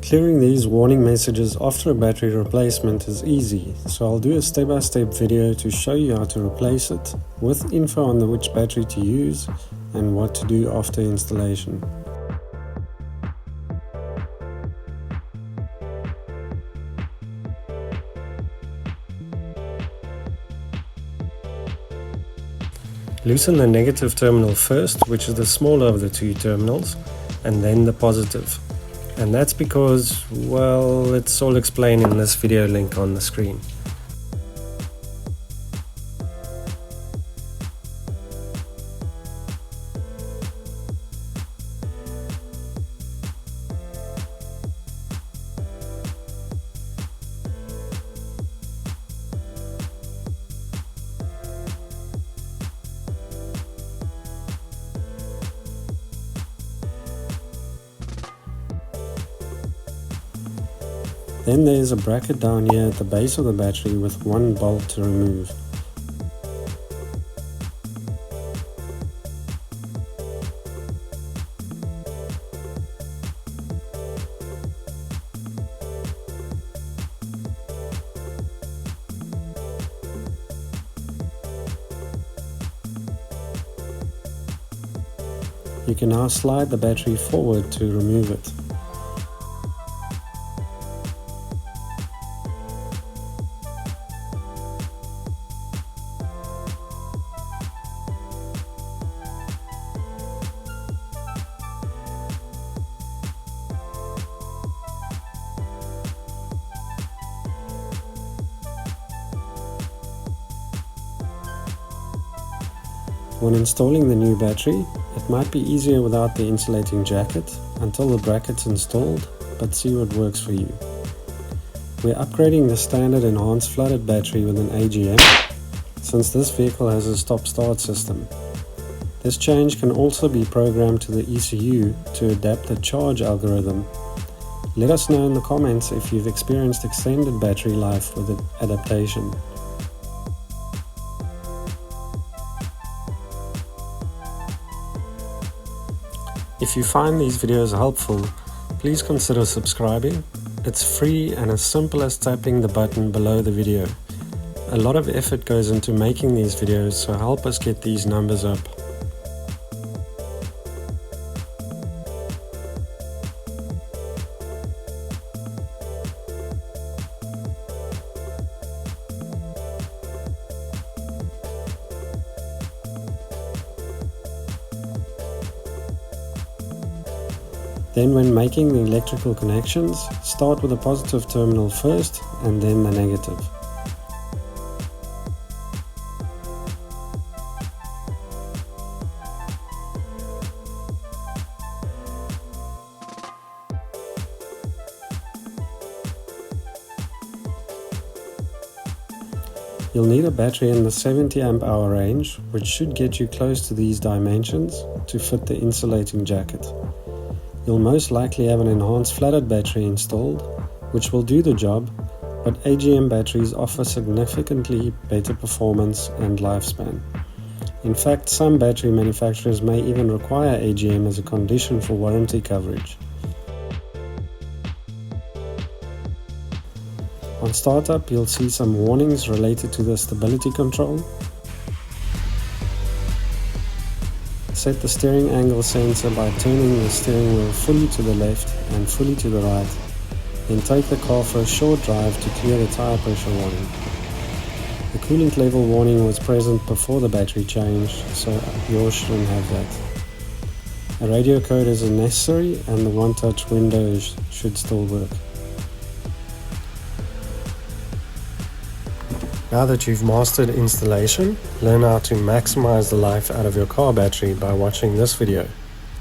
Clearing these warning messages after a battery replacement is easy, so I'll do a step-by-step video to show you how to replace it, with info on which battery to use and what to do after installation. Loosen the negative terminal first, which is the smaller of the two terminals, and then the positive. And that's because, well, it's all explained in this video link on the screen. Then there is a bracket down here at the base of the battery with one bolt to remove. You can now slide the battery forward to remove it. When installing the new battery, it might be easier without the insulating jacket until the bracket's installed, but see what works for you. We're upgrading the standard enhanced flooded battery with an AGM, since this vehicle has a stop-start system. This change can also be programmed to the ECU to adapt the charge algorithm. Let us know in the comments if you've experienced extended battery life with the adaptation. If you find these videos helpful, please consider subscribing. It's free and as simple as tapping the button below the video. A lot of effort goes into making these videos, so help us get these numbers up. Then when making the electrical connections, start with the positive terminal first and then the negative. You'll need a battery in the 70 amp hour range, which should get you close to these dimensions to fit the insulating jacket. You'll most likely have an enhanced flooded battery installed, which will do the job, but AGM batteries offer significantly better performance and lifespan. In fact, some battery manufacturers may even require AGM as a condition for warranty coverage. On startup, you'll see some warnings related to the stability control. Set the steering angle sensor by turning the steering wheel fully to the left and fully to the right. Then take the car for a short drive to clear the tire pressure warning. The coolant level warning was present before the battery change, so yours shouldn't have that. A radio code isn't necessary and the one-touch windows should still work. Now that you've mastered installation, learn how to maximize the life out of your car battery by watching this video.